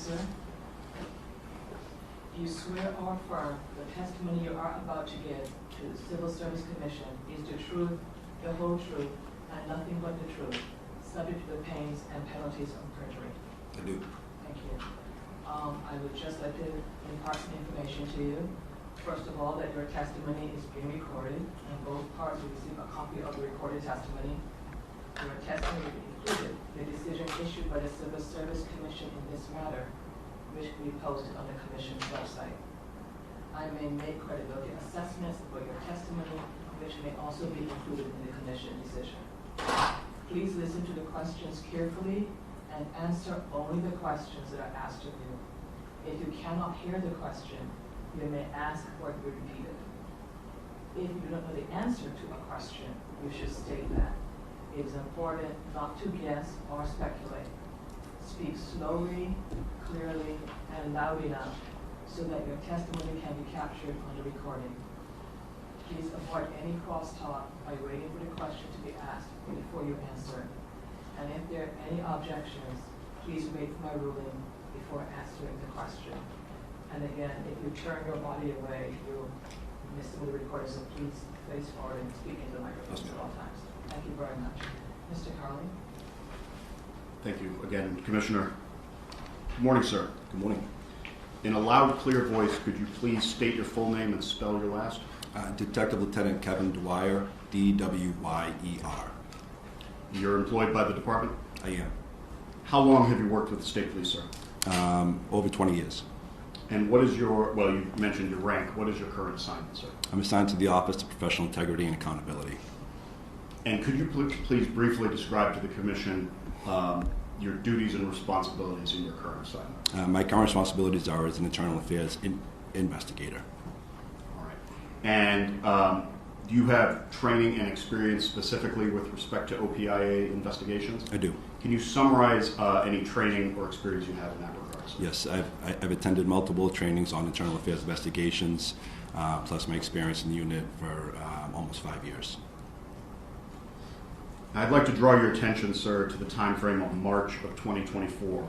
sir? Do you swear or affirm the testimony you are about to give to the Civil Service Commission is the truth, the whole truth, and nothing but the truth, subject to the pains and penalties of perjury? I do. Thank you. I would just like to impart some information to you. First of all, that your testimony is being recorded, and both parties will receive a copy of the recorded testimony. Your testimony will be included in the decision issued by the Civil Service Commission in this matter, which will be posted on the Commission's website. I may make credibility assessments about your testimony, which may also be included in the Commission decision. Please listen to the questions carefully and answer only the questions that are asked of you. If you cannot hear the question, you may ask for it to be repeated. If you don't know the answer to a question, you should state that. It is important not to guess or speculate. Speak slowly, clearly, and loud enough so that your testimony can be captured on the recording. Please avoid any crosstalk by waiting for the question to be asked before you answer. And if there are any objections, please wait for my ruling before answering the question. And again, if you turn your body away, you'll miss some of the recording, so please face forward and speak into the microphone at all times. Thank you very much. Mr. Carley? Thank you again, Commissioner. Good morning, sir. Good morning. In a loud, clear voice, could you please state your full name and spell your last? Detective Lieutenant Kevin Dwyer, D-W-Y-E-R. You're employed by the department? I am. How long have you worked with the state police, sir? Over 20 years. And what is your, well, you mentioned your rank. What is your current assignment, sir? I'm assigned to the Office of Professional Integrity and Accountability. And could you please briefly describe to the Commission your duties and responsibilities in your current assignment? My current responsibilities are as an internal affairs investigator. All right. And do you have training and experience specifically with respect to OPIA investigations? I do. Can you summarize any training or experience you have in that regard? Yes, I've attended multiple trainings on internal affairs investigations, plus my experience in the unit for almost 5 years. I'd like to draw your attention, sir, to the time frame of March of 2024.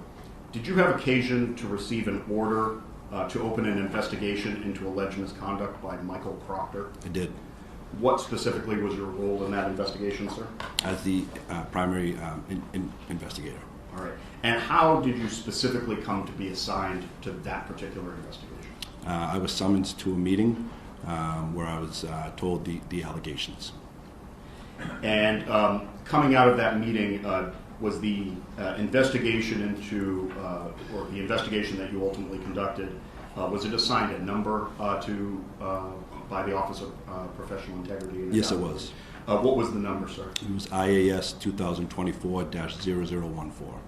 Did you have occasion to receive an order to open an investigation into alleged misconduct by Michael Proctor? I did. What specifically was your role in that investigation, sir? As the primary investigator. All right. And how did you specifically come to be assigned to that particular investigation? I was summoned to a meeting where I was told the allegations. And coming out of that meeting, was the investigation into, or the investigation that you ultimately conducted, was it assigned a number by the Office of Professional Integrity? And yes, it was. What was the number, sir? It was IAS 2024-0014.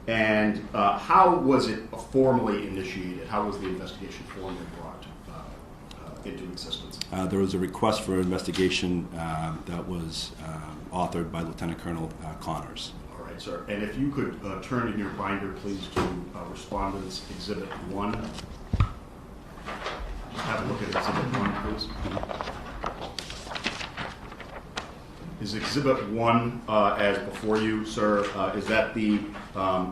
And how was it formally initiated? How was the investigation formally brought into existence? There was a request for investigation that was authored by Lieutenant Colonel Connors. All right, sir. And if you could turn in your binder, please, to Respondent's Exhibit 1. Just have a look at Exhibit 1, please. Is Exhibit 1, as before you, sir, is that the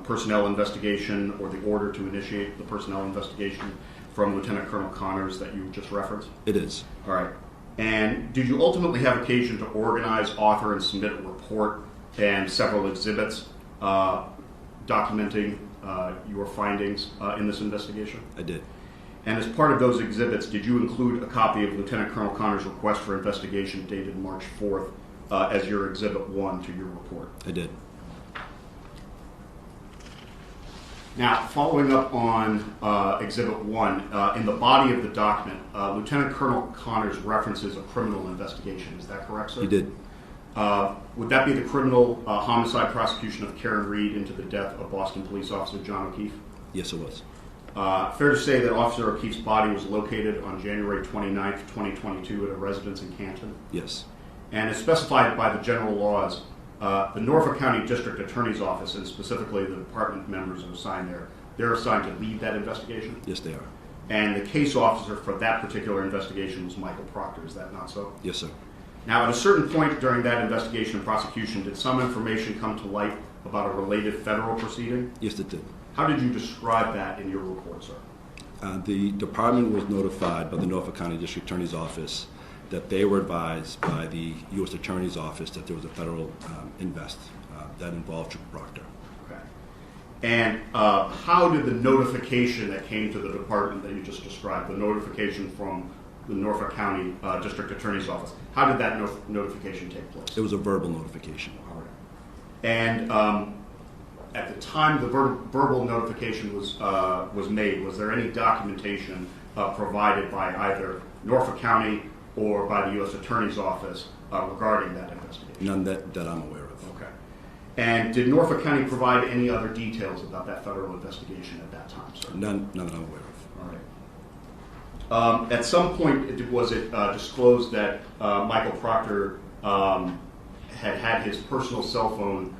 personnel investigation or the order to initiate the personnel investigation from Lieutenant Colonel Connors that you just referenced? It is. All right. And did you ultimately have occasion to organize, author, and submit a report and several exhibits documenting your findings in this investigation? I did. And as part of those exhibits, did you include a copy of Lieutenant Colonel Connors' request for investigation dated March 4th as your Exhibit 1 to your report? I did. Now, following up on Exhibit 1, in the body of the document, Lieutenant Colonel Connors references a criminal investigation. Is that correct, sir? He did. Would that be the criminal homicide prosecution of Karen Reed into the death of Boston Police Officer John O'Keefe? Yes, it was. Fair to say that Officer O'Keefe's body was located on January 29th, 2022 at a residence in Canton? Yes. And as specified by the general laws, the Norfolk County District Attorney's Office, and specifically the department members who are assigned there, they're assigned to lead that investigation? Yes, they are. And the case officer for that particular investigation was Michael Proctor. Is that not so? Yes, sir. Now, at a certain point during that investigation and prosecution, did some information come to light about a related federal proceeding? Yes, it did. How did you describe that in your report, sir? The department was notified by the Norfolk County District Attorney's Office that they were advised by the U.S. Attorney's Office that there was a federal invest that involved proctor. Okay. And how did the notification that came to the department that you just described, the notification from the Norfolk County District Attorney's Office, how did that notification take place? It was a verbal notification. All right. And at the time the verbal notification was made, was there any documentation provided by either Norfolk County or by the U.S. Attorney's Office regarding that investigation? None that I'm aware of. Okay. And did Norfolk County provide any other details about that federal investigation at that time, sir? None that I'm aware of. All right. At some point, was it disclosed that Michael Proctor had his personal cell phone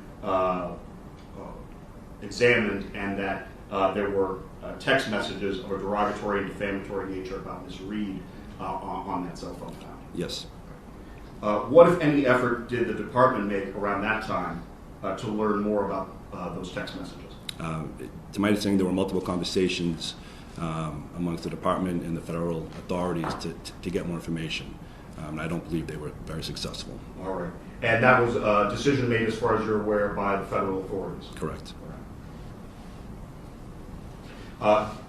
examined, and that there were text messages of a derogatory and defamatory nature about Ms. Reed on that cell phone found? Yes. What, if any, effort did the department make around that time to learn more about those text messages? To my understanding, there were multiple conversations amongst the department and the federal authorities to get more information. I don't believe they were very successful. All right. And that was a decision made, as far as you're aware, by the federal authorities? Correct.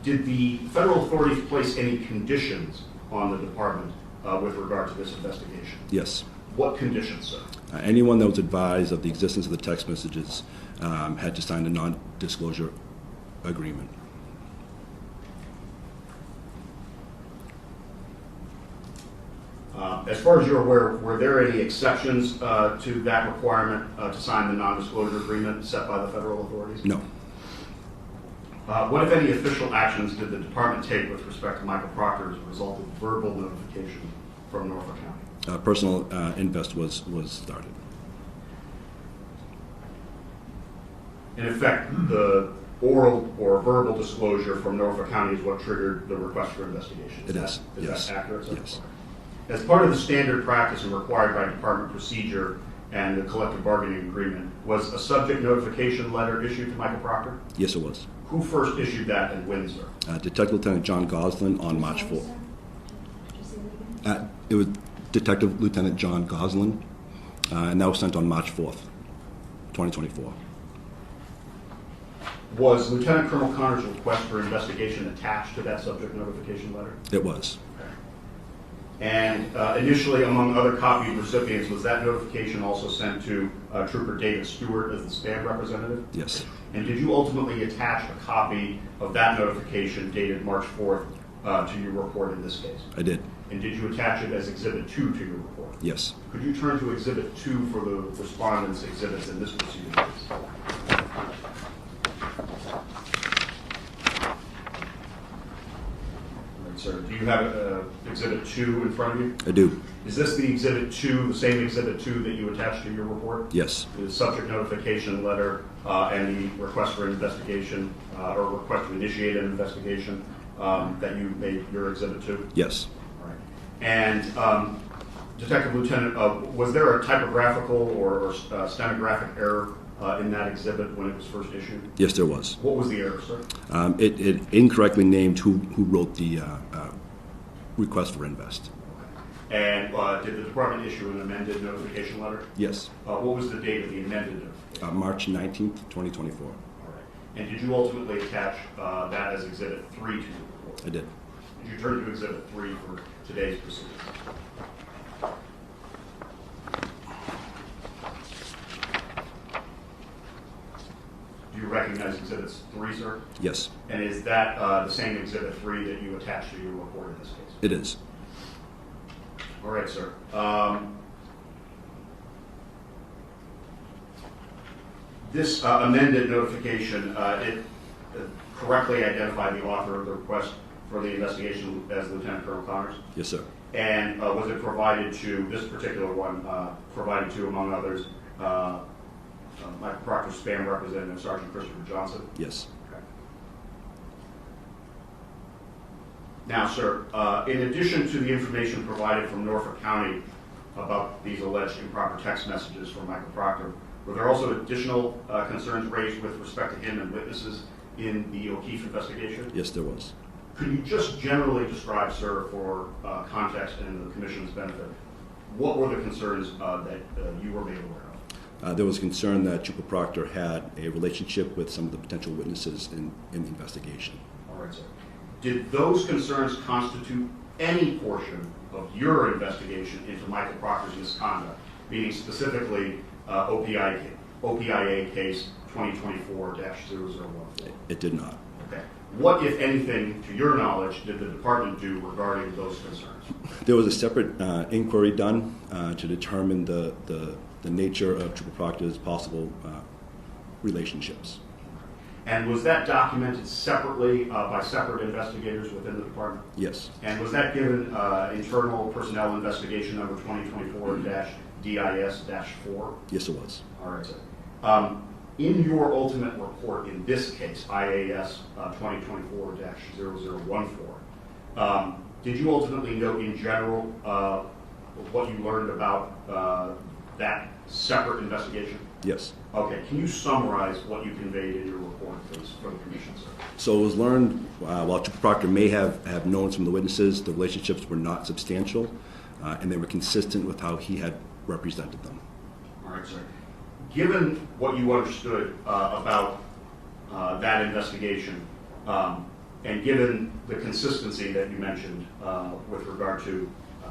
Did the federal authorities place any conditions on the department with regard to this investigation? Yes. What conditions, sir? Anyone that was advised of the existence of the text messages had to sign a non-disclosure agreement. As far as you're aware, were there any exceptions to that requirement to sign the non-disclosure agreement set by the federal authorities? No. What, if any, official actions did the department take with respect to Michael Proctor as a result of verbal notification from Norfolk County? Personal invest was started. In effect, the oral or verbal disclosure from Norfolk County is what triggered the request for investigation. It is. Is that accurate, sir? Yes. As part of the standard practice and required by department procedure and the collective bargaining agreement, was a subject notification letter issued to Michael Proctor? Yes, it was. Who first issued that and when, sir? Detective Lieutenant John Goslin on March 4th. It was Detective Lieutenant John Goslin, and that was sent on March 4th, 2024. Was Lieutenant Colonel Connor's request for investigation attached to that subject notification letter? It was. And initially, among other copied recipients, was that notification also sent to Trooper David Stewart as the spam representative? Yes. And did you ultimately attach a copy of that notification dated March 4th to your report in this case? I did. And did you attach it as Exhibit 2 to your report? Yes. Could you turn to Exhibit 2 for the respondent's exhibits in this proceeding, please? Sir, do you have Exhibit 2 in front of you? I do. Is this the Exhibit 2, the same Exhibit 2 that you attached to your report? Yes. The subject notification letter and the request for an investigation or request to initiate an investigation that you made your Exhibit 2? Yes. All right. And Detective Lieutenant, was there a typographical or stenographic error in that exhibit when it was first issued? Yes, there was. What was the error, sir? It incorrectly named who wrote the request for invest. And did the department issue an amended notification letter? Yes. What was the date of the amended notification? March 19th, 2024. All right. And did you ultimately attach that as Exhibit 3 to your report? I did. Did you turn to Exhibit 3 for today's proceedings? Do you recognize Exhibits 3, sir? Yes. And is that the same Exhibit 3 that you attached to your report in this case? It is. All right, sir. This amended notification, it correctly identified the author of the request for the investigation as Lieutenant Colonel Connors? Yes, sir. And was it provided to, this particular one, provided to, among others, Michael Proctor's spam representative, Sergeant Christopher Johnson? Yes. Okay. Now, sir, in addition to the information provided from Norfolk County about these alleged improper text messages from Michael Proctor, were there also additional concerns raised with respect to him and witnesses in the O'Keefe investigation? Yes, there was. Could you just generally describe, sir, for context and the Commission's benefit, what were the concerns that you were made aware of? There was concern that Trooper Proctor had a relationship with some of the potential witnesses in the investigation. All right, sir. Did those concerns constitute any portion of your investigation into Michael Proctor's misconduct, meaning specifically OPIA case 2024-0014? It did not. Okay. What, if anything, to your knowledge, did the department do regarding those concerns? There was a separate inquiry done to determine the nature of Trooper Proctor's possible relationships. And was that documented separately by separate investigators within the department? Yes. And was that given internal personnel investigation number 2024-DIS-4? Yes, it was. All right, sir. In your ultimate report in this case, IAS 2024-0014, did you ultimately note in general what you learned about that separate investigation? Yes. Okay. Can you summarize what you conveyed in your report, please, for the Commission, sir? So it was learned, while Trooper Proctor may have known some of the witnesses, the relationships were not substantial, and they were consistent with how he had represented them. All right, sir. Given what you understood about that investigation, and given the consistency that you mentioned with regard to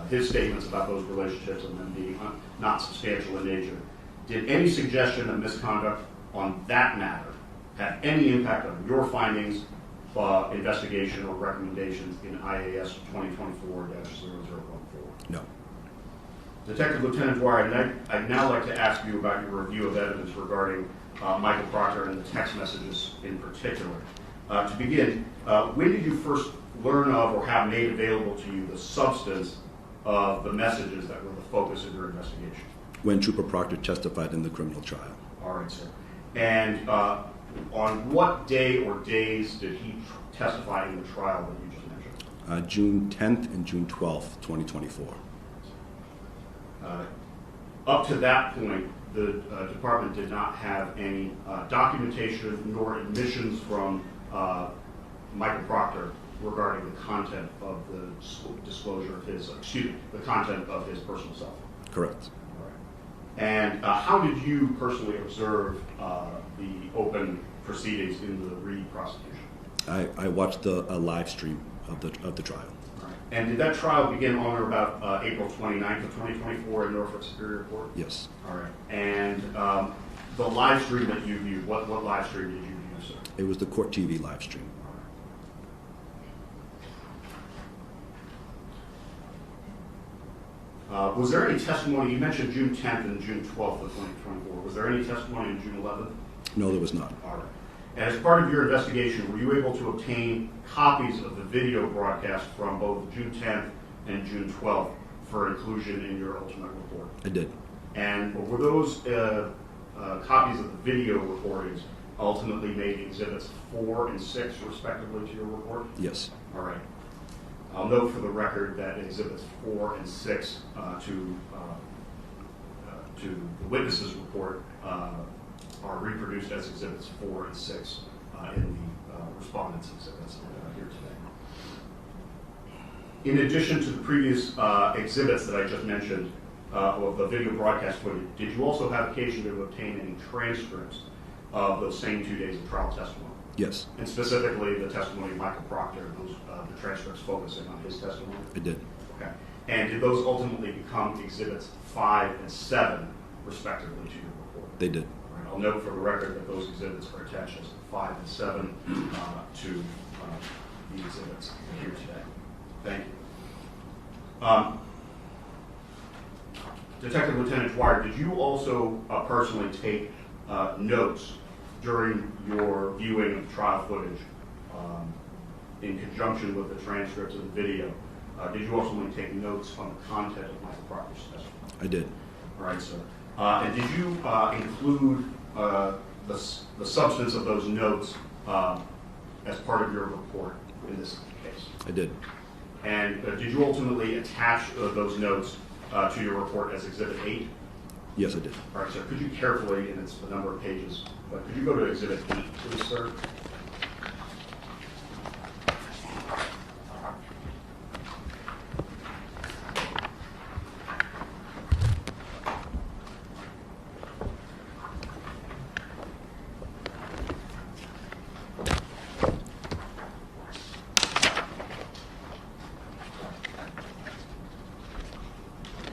his statements about those relationships and them being not substantial in nature, did any suggestion of misconduct on that matter have any impact on your findings, investigation, or recommendations in IAS 2024-0014? No. Detective Lieutenant Dwyer, I'd now like to ask you about your review of evidence regarding Michael Proctor and the text messages in particular. To begin, when did you first learn of or have made available to you the substance of the messages that were the focus of your investigation? When Trooper Proctor testified in the criminal trial. All right, sir. And on what day or days did he testify in the trial that you just mentioned? June 10th and June 12th, 2024. Up to that point, the department did not have any documentation nor admissions from Michael Proctor regarding the content of the disclosure of his, the content of his personal cell phone. Correct. All right. And how did you personally observe the open proceedings in the Reed prosecution? I watched a live stream of the trial. All right. And did that trial begin on or about April 29th of 2024 in Norfolk Superior Court? Yes. All right. And the live stream that you viewed, what live stream did you view, sir? It was the Court TV live stream. Was there any testimony, you mentioned June 10th and June 12th of 2024, was there any testimony on June 11th? No, there was not. All right. And as part of your investigation, were you able to obtain copies of the video broadcast from both June 10th and June 12th for inclusion in your ultimate report? I did. And were those copies of the video recordings ultimately made exhibits 4 and 6 respectively to your report? Yes. All right. I'll note for the record that exhibits 4 and 6 to the witness's report are reproduced as exhibits 4 and 6 in the respondent's exhibits here today. In addition to the previous exhibits that I just mentioned of the video broadcast footage, did you also have occasion to obtain any transcripts of those same 2 days of trial testimony? Yes. And specifically the testimony of Michael Proctor, those, the transcripts focusing on his testimony? I did. Okay. And did those ultimately become exhibits 5 and 7, respectively, to your report? They did. All right. I'll note for the record that those exhibits are attached as 5 and 7 to the exhibits here today. Thank you. Detective Lieutenant Dwyer, did you also personally take notes during your viewing of trial footage in conjunction with the transcripts of the video? Did you also take notes on the content of Michael Proctor's testimony? I did. All right, sir. And did you include the substance of those notes as part of your report in this case? I did. And did you ultimately attach those notes to your report as Exhibit 8? Yes, I did. All right, sir. Could you carefully, and it's a number of pages, but could you go to Exhibit 8, please, sir?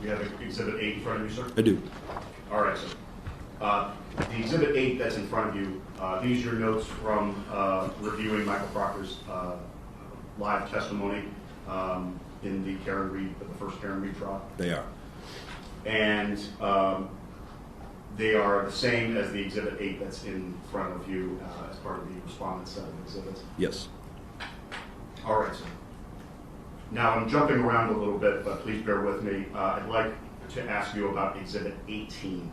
You have Exhibit 8 in front of you, sir? I do. All right, sir. The Exhibit 8 that's in front of you, these are your notes from reviewing Michael Proctor's live testimony in the first Karen Reed trial. They are. And they are the same as the Exhibit 8 that's in front of you as part of the respondent's set of exhibits. Yes. All right, sir. Now, I'm jumping around a little bit, but please bear with me. I'd like to ask you about Exhibit 18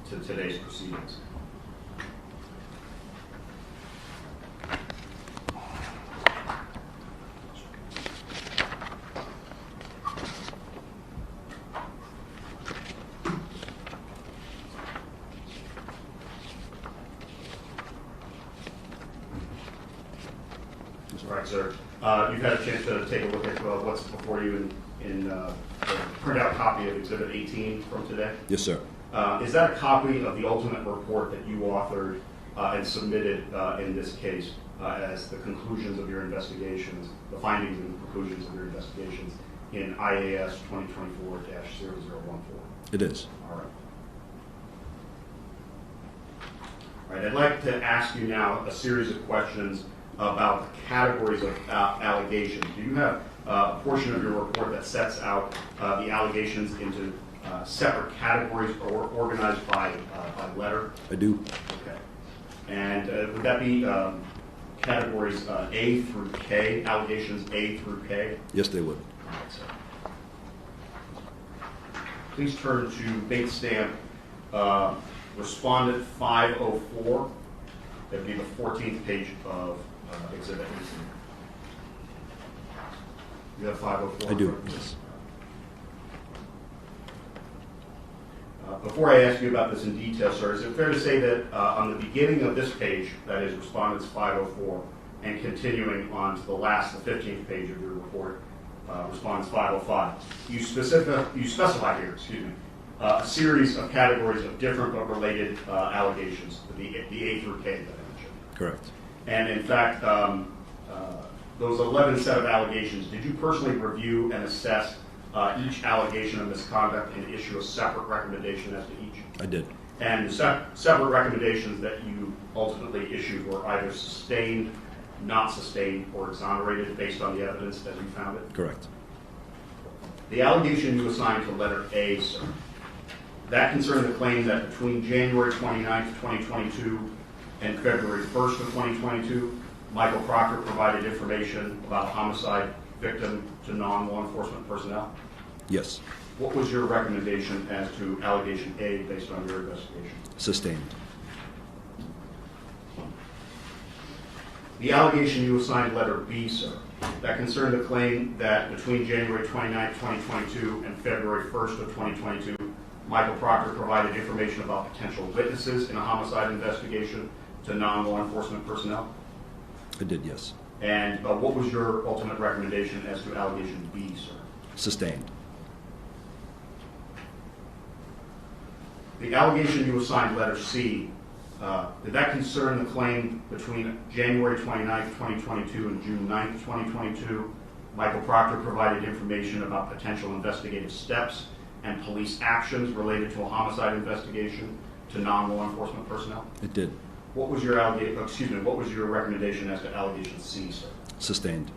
to today's proceedings. All right, sir. You've had a chance to take a look at what's before you in the printout copy of Exhibit 18 from today. Yes, sir. Is that a copy of the ultimate report that you authored and submitted in this case as the conclusions of your investigations, the findings and conclusions of your investigations in IAS 2024-0014? It is. All right. All right, I'd like to ask you now a series of questions about the categories of allegations. Do you have a portion of your report that sets out the allegations into separate categories or organized by letter? I do. Okay. And would that be categories A through K, allegations A through K? Yes, they would. All right, sir. Please turn to bait stamp Respondent 504. That would be the 14th page of Exhibit 18. You have 504? I do, yes. Before I ask you about this in detail, sir, is it fair to say that on the beginning of this page, that is Respondent's 504, and continuing on to the 15th page of your report, Respondent's 505, you specify here, a series of categories of different but related allegations, the A through K that I mentioned. Correct. And in fact, those 11 set of allegations, did you personally review and assess each allegation of misconduct and issue a separate recommendation as to each? I did. And the separate recommendations that you ultimately issued were either sustained, not sustained, or exonerated based on the evidence as you found it? Correct. The allegation you assigned to letter A, sir, that concerned the claim that between January 29th, 2022 and February 1st of 2022, Michael Proctor provided information about a homicide victim to non-law enforcement personnel? Yes. What was your recommendation as to allegation A based on your investigation? Sustained. The allegation you assigned letter B, sir, that concerned the claim that between January 29th, 2022 and February 1st of 2022, Michael Proctor provided information about potential witnesses in a homicide investigation to non-law enforcement personnel? I did, yes. And what was your ultimate recommendation as to allegation B, sir? Sustained. The allegation you assigned letter C, did that concern the claim between January 29th, 2022 and June 9th, 2022? Michael Proctor provided information about potential investigative steps and police actions related to a homicide investigation to non-law enforcement personnel? It did. What was your what was your recommendation as to allegation C, sir? Sustained.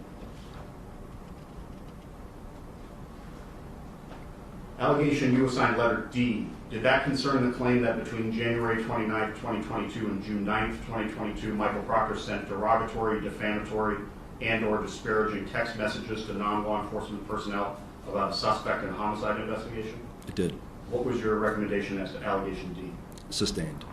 Allegation you assigned letter D, did that concern the claim that between January 29th, 2022 and June 9th, 2022, Michael Proctor sent derogatory, defamatory, and/or disparaging text messages to non-law enforcement personnel about a suspect in a homicide investigation? It did. What was your recommendation as to allegation D? Sustained.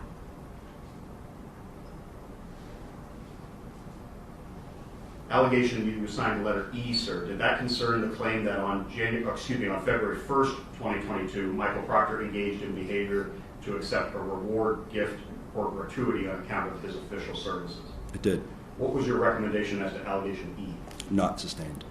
Allegation you assigned letter E, sir, did that concern the claim that on February 1st, 2022, Michael Proctor engaged in behavior to accept a reward, gift, or gratuity on account of his official services? It did. What was your recommendation as to allegation E? Not sustained.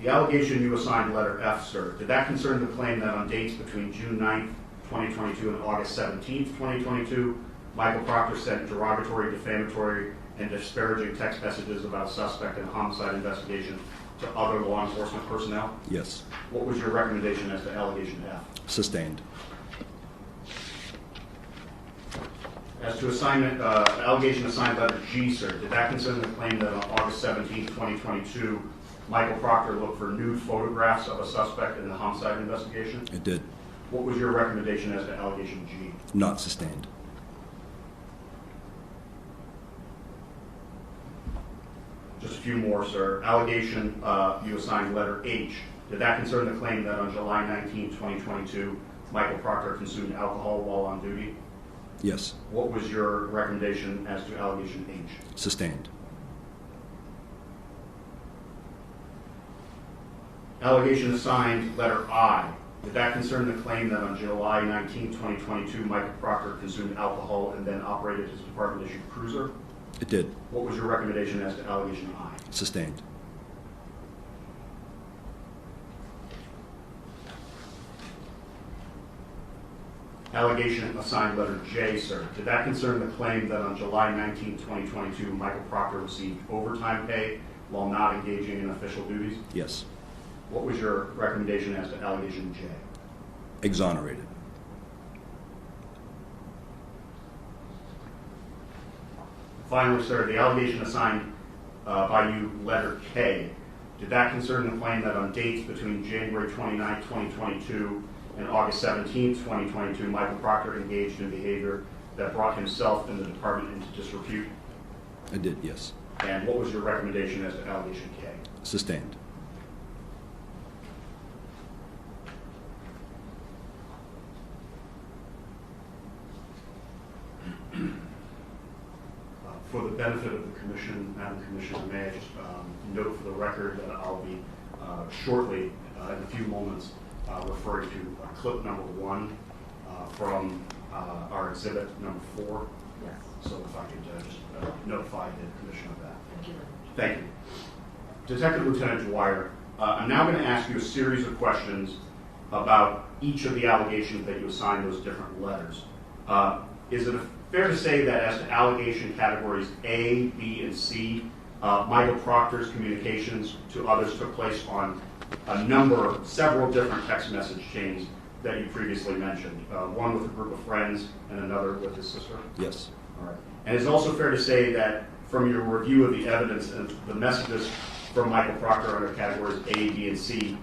The allegation you assigned letter F, sir, did that concern the claim that on dates between June 9th, 2022 and August 17th, 2022, Michael Proctor sent derogatory, defamatory, and disparaging text messages about suspect in a homicide investigation to other law enforcement personnel? Yes. What was your recommendation as to allegation F? Sustained. As to assignment, allegation assigned letter G, sir, did that concern the claim that on August 17, 2022, Michael Proctor looked for nude photographs of a suspect in the homicide investigation? It did. What was your recommendation as to allegation G? Not sustained. Just a few more, sir. Allegation you assigned letter H. Did that concern the claim that on July 19, 2022, Michael Proctor consumed alcohol while on duty? Yes. What was your recommendation as to allegation H? Sustained. Allegation assigned letter I. Did that concern the claim that on July 19, 2022, Michael Proctor consumed alcohol and then operated his department-issued cruiser? It did. What was your recommendation as to allegation I? Sustained. Allegation assigned letter J, sir. Did that concern the claim that on July 19, 2022, Michael Proctor received overtime pay while not engaging in official duties? Yes. What was your recommendation as to allegation J? Exonerated. Finally, sir, the allegation assigned by you, letter K, did that concern the claim that on dates between January 29, 2022 and August 17, 2022, Michael Proctor engaged in behavior that brought himself and the department into disrepute? I did, yes. And what was your recommendation as to allegation K? Sustained. For the benefit of the Commission, Madam Commissioner, may I just note for the record that I'll be shortly, in a few moments, referring to clip number 1 from our exhibit number 4. Yes. So if I could just notify the Commission of that. Thank you very much. Thank you. Detective Lieutenant Dwyer, I'm now going to ask you a series of questions about each of the allegations that you assigned those different letters. Is it fair to say that as to allegation categories A, B, and C, Michael Proctor's communications to others took place on several different text message chains that you previously mentioned, one with a group of friends and another with his sister? Yes. All right. And it's also fair to say that from your review of the evidence and the messages from Michael Proctor under categories A, B, and C,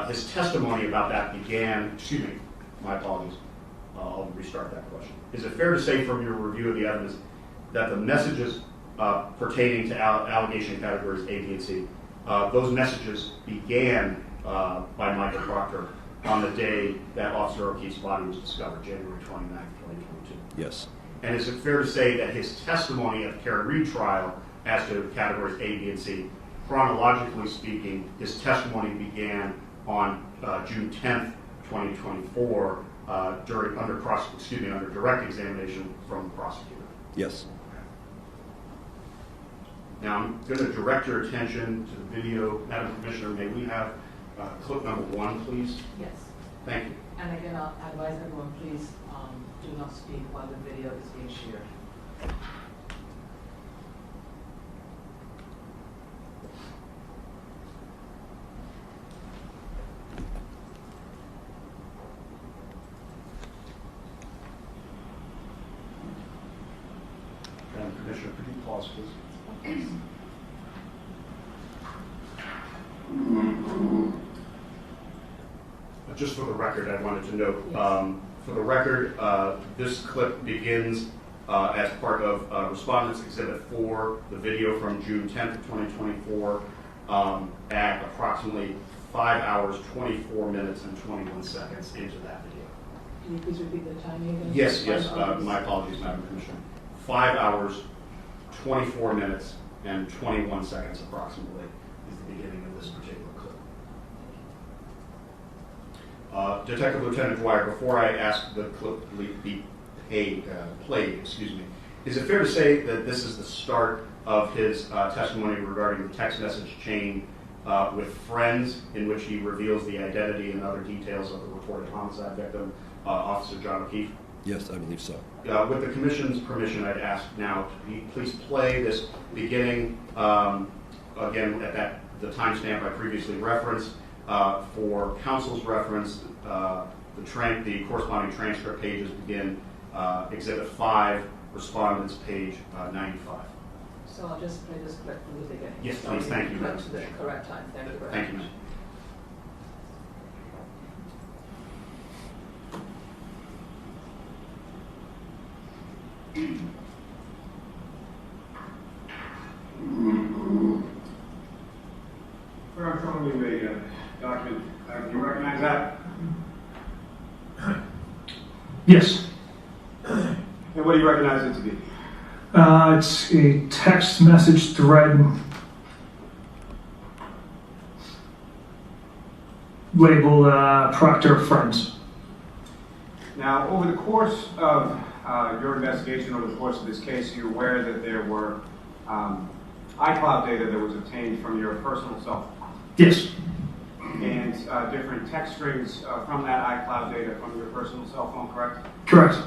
his testimony about that began, excuse me, my apologies, I'll restart that question. Is it fair to say from your review of the evidence that the messages pertaining to allegation categories A, B, and C, those messages began by Michael Proctor on the day that Officer O'Keefe's body was discovered, January 29, 2022? Yes. And is it fair to say that his testimony at the Karen Reed trial as to categories A, B, and C, chronologically speaking, his testimony began on June 10th, 2024, under direct examination from the prosecutor? Yes. Now I'm going to direct your attention to the video. Madam Commissioner, may we have clip number 1, please? Yes. Thank you. And again, I'll advise everyone, please do not speak while the video is being shared. Madam Commissioner, could you pause, please? Just for the record, I wanted to note, for the record, this clip begins as part of Respondent's Exhibit 4, the video from June 10th, 2024, at approximately 5 hours, 24 minutes, and 21 seconds into that video. Can you please repeat the timing again? Yes, my apologies, Madam Commissioner. 5 hours, 24 minutes, and 21 seconds approximately is the beginning of this particular clip. Detective Lieutenant Dwyer, before I ask the clip be played, is it fair to say that this is the start of his testimony regarding the text message chain with friends in which he reveals the identity and other details of the reported homicide victim, Officer John O'Keefe? Yes, I believe so. With the commission's permission, I'd ask now to please play this beginning, again, at the timestamp I previously referenced. For council's reference, the corresponding transcript pages begin Exhibit 5, Respondents, page 95. So I'll just play this clip from the beginning. Yes, please. Thank you, Clip Madam to the Chair. correct time. Thank you very much. Thank you, ma'am. Where I'm showing you a document, do you recognize that? Yes. And what do you recognize it to be? It's a text message thread labeled Proctor Friends. Now, over the course of your investigation, over the course of this case, you're aware that there were iCloud data that was obtained from your personal cell phone. Yes. And different text strings from that iCloud data from your personal cell phone, correct? Correct.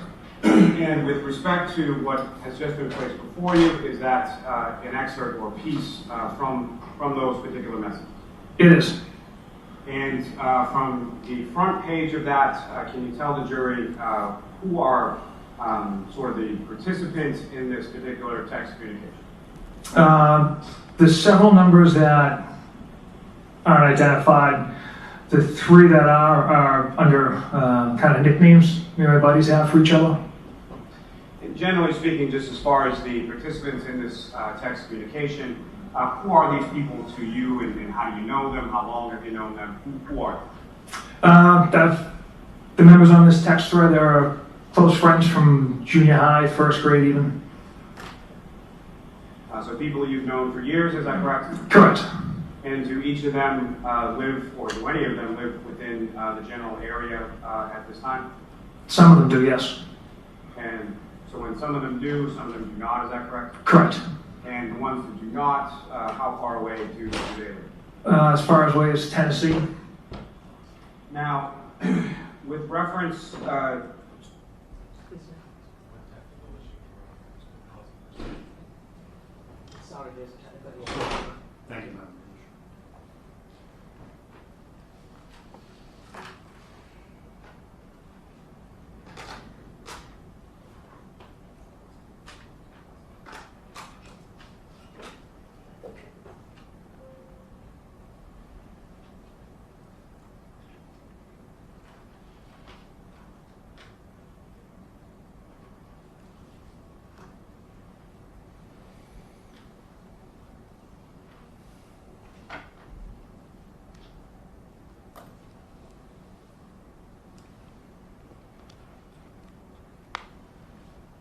And with respect to what has just been placed before you, is that an excerpt or piece from those particular messages? It is. And from the front page of that, can you tell the jury who are sort of the participants in this particular text communication? There's several numbers that aren't identified. The three that are under kind of nicknames my buddies have for each other. And generally speaking, just as far as the participants in this text communication, who are these people to you, and how do you know them? How long have you known them? Who are they? The members on this text thread are close friends from junior high, first grade even. So people you've known for years, is that correct? Correct. And do each of them live, or do any of them live within the general area at this time? Some of them do, yes. And so when some of them do, some of them do not, is that correct? Correct. And the ones that do not, how far away do they live? As far as away as Tennessee. Now, with reference, Sorry, there's a technical issue. Thank you, ma'am.